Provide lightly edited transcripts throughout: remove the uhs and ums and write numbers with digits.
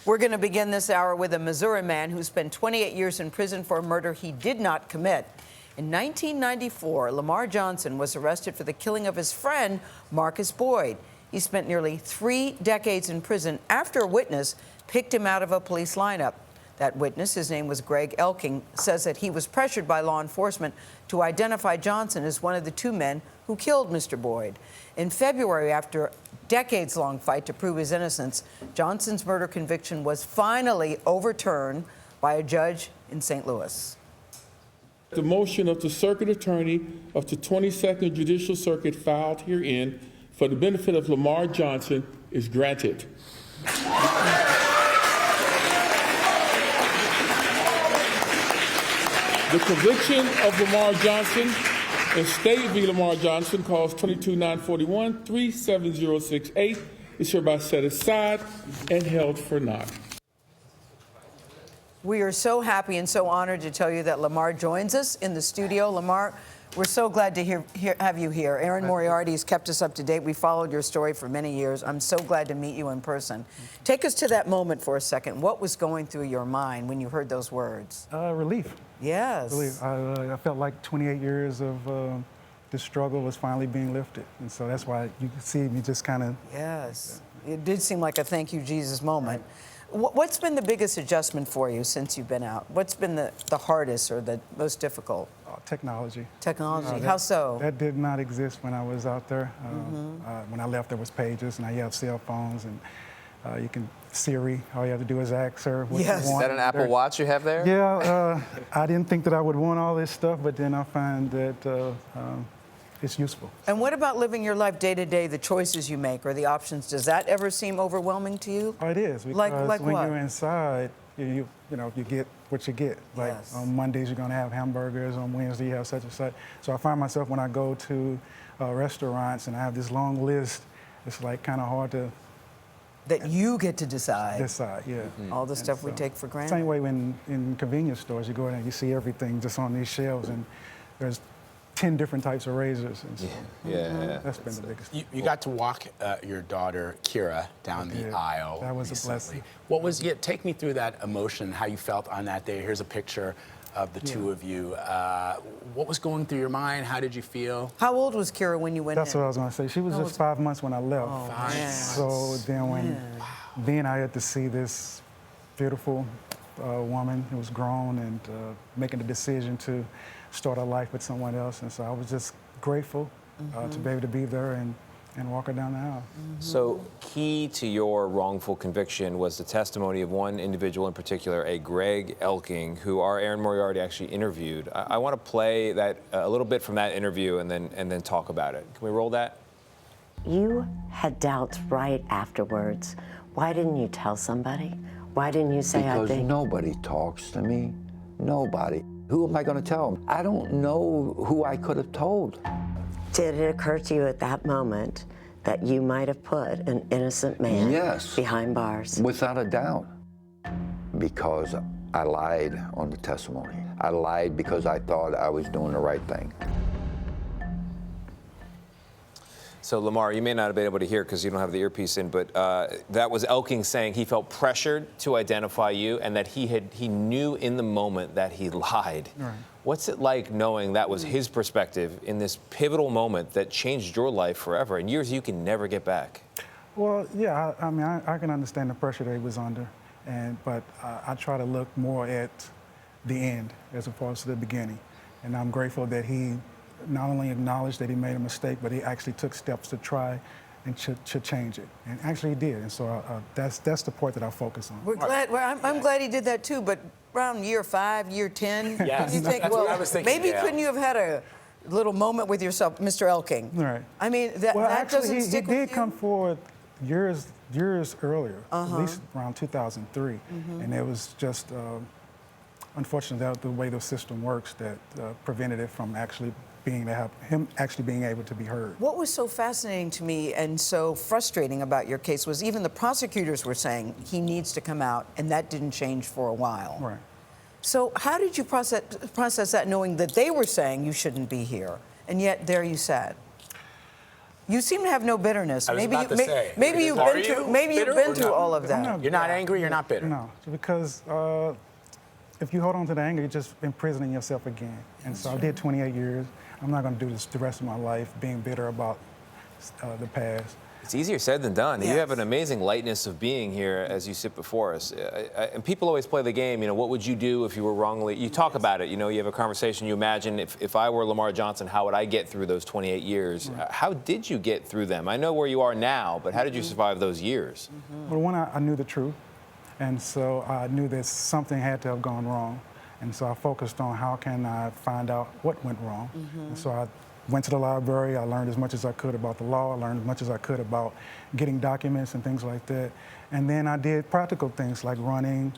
We're going to begin this hour with a Missouri man who spent 28 years in prison for a murder he did not commit. In 1994, Lamar Johnson was arrested for the killing of his friend, Marcus Boyd. He spent nearly 3 decades in prison after a witness picked him out of a police lineup. That witness, his name was Gayle King, says that he was pressured by law enforcement to identify Johnson as one of the 2 men who killed Mr. Boyd. In February, after a decades-long fight to prove his innocence, Johnson's murder conviction was finally overturned by a judge in St. Louis. The motion of the Circuit Attorney of the 22nd Judicial Circuit filed herein for the benefit of Lamar Johnson is granted. The conviction of Lamar Johnson in State v. Lamar Johnson, cause 22-941-37068, is hereby set aside and held for naught. We are so happy and so honored to tell you that Lamar joins us in the studio. Lamar, we're so glad to have you here. Erin Moriarty has kept us up to date. We followed your story for many years. I'm so glad to meet you in person. Take us to that moment for a second. What was going through your mind when you heard those words? Relief. Yes. Relief. I felt like 28 years of this struggle was finally being lifted. And so that's why you can see me just kind of... Yes. It did seem like a thank you, Jesus moment. Right. What's been the biggest adjustment for you since you've been out? What's been the hardest or the most difficult? Technology. Technology. How so? That did not exist when I was out there. When I left, there was pages. Now you have cell phones, and you can Siri. All you have to do is ask her what you want. Is that an Apple Watch you have there? Yeah. I didn't think that I would want all this stuff, but then I find that it's useful. And what about living your life day to day, the choices you make or the options? Does that ever seem overwhelming to you? Oh, it is. Because like when what? You're inside, you get what you get. Like yes. On Mondays, you're going to have hamburgers. On Wednesday, you have such and such. So I find myself when I go to restaurants and I have this long list, it's like kind of hard to... That you get to decide. Decide, yeah. All the stuff we take for granted. Same way when in convenience stores, you go in and you see everything just on these shelves, and there's 10 different types of razors. And so that's been the biggest. You got to walk your daughter, Kira, down the aisle. That was recently. a blessing. What was, take me through that emotion, how you felt on that day. Here's a picture of the 2 of you. What was going through your mind? How did you feel? How old was Kira when you went That's in? what I was going to say. She was just 5 months when I left. Oh, man. So then then I had to see this beautiful woman who was grown and making the decision to start a life with someone else. And so I was just grateful to be able to be there and walk her down the aisle. So key to your wrongful conviction was the testimony of one individual in particular, a Gayle King, who our Erin Moriarty actually interviewed. I want to play that a little bit from that interview and then talk about it. Can we roll that? You had doubts right afterwards. Why didn't you tell somebody? Why didn't you say, because I think? Nobody talks to me. Nobody. Who am I going to tell? I don't know who I could have told. Did it occur to you at that moment that you might have put an innocent man behind bars? Without a doubt. Because I lied on the testimony. I lied because I thought I was doing the right thing. So, Lamar, you may not have been able to hear because you don't have the earpiece in, but that was King saying he felt pressured to identify you and that he knew in the moment that he lied. Right. What's it like knowing that was his perspective in this pivotal moment that changed your life forever and years you can never get back? Well, yeah, I mean, I can understand the pressure that he was under, but I try to look more at the end as opposed to the beginning. And I'm grateful that he not only acknowledged that he made a mistake, but he actually took steps to try and to change it. And actually he did. And so that's the part that I focus on. We're glad. I'm glad he did that too. But around year 5, year 10, yes, you think, that's what I was thinking. Maybe couldn't you have had a little moment with yourself, Mr. King? Right. I mean, that actually, doesn't stick he with you? did come forward years earlier, at least around 2003, and it was just unfortunate the way the system works that prevented it from actually being able to be heard. What was so fascinating to me and so frustrating about your case was even the prosecutors were saying he needs to come out, and that didn't change for a while. Right. So how did you process that, knowing that they were saying you shouldn't be here, and yet there you sat? You seem to have no bitterness. I was maybe about to say. maybe you've Are been you through maybe you've bitter been or through not? all of that. You're not angry, you're not bitter. No, because if you hold on to the anger, you're just imprisoning yourself again. And so I did 28 years. I'm not going to do this the rest of my life being bitter about the past. It's easier said than done. Yes. You have an amazing lightness of being here as you sit before us. And people always play the game, what would you do if you were wrongly... You talk about it, you have a conversation, you imagine if I were Lamar Johnson, how would I get through those 28 years? Right. How did you get through them? I know where you are now, but how did you survive those years? Well, one, I knew the truth. And so I knew that something had to have gone wrong. And so I focused on how can I find out what went wrong. And so I went to the library. I learned as much as I could about the law. I learned as much as I could about getting documents and things like that. And then I did practical things like running,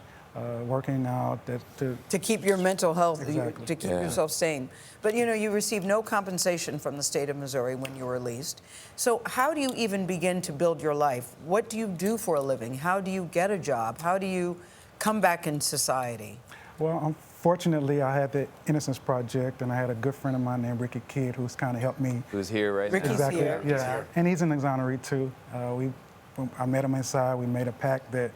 working out. To keep your mental health, Exactly. to keep yourself sane. But you received no compensation from the state of Missouri when you were released. So how do you even begin to build your life? What do you do for a living? How do you get a job? How do you come back in society? Well, unfortunately, I had the Innocence Project, and I had a good friend of mine named Ricky Kidd who's kind of helped me. Who's here right Ricky's now? Exactly. here. Yeah, and he's an exonerate too. I met him inside. We made a pact that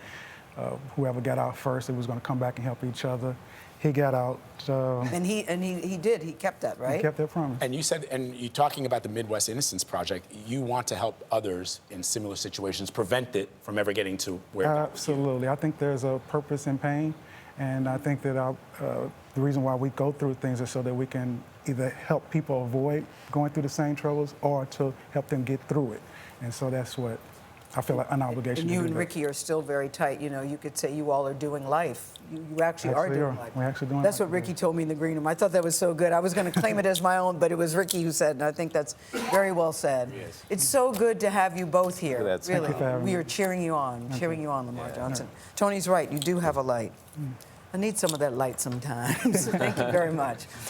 whoever got out first, it was going to come back and help each other. He got out. And he did. He kept that, right? He kept that promise. And you said, and you're talking about the Midwest Innocence Project, you want to help others in similar situations, prevent it from ever getting to where it got with you. Absolutely. I think there's a purpose in pain, and I think that the reason why we go through things is so that we can either help people avoid going through the same troubles or to help them get through it. And so that's what I feel like an obligation And to you do. and Ricky are still very tight. You could say you all are doing life. You actually are doing life. We're actually doing That's life what Ricky together. told me in the green room. I thought that was so good. I was going to claim it as my own, but it was Ricky who said, and I think that's very well said. Yes. It's so good to have you both here. That's really. Thank you for having We me. are cheering you on, Lamar Johnson. Tony's right. You do have a light. I need some of that light sometimes. Thank you very much.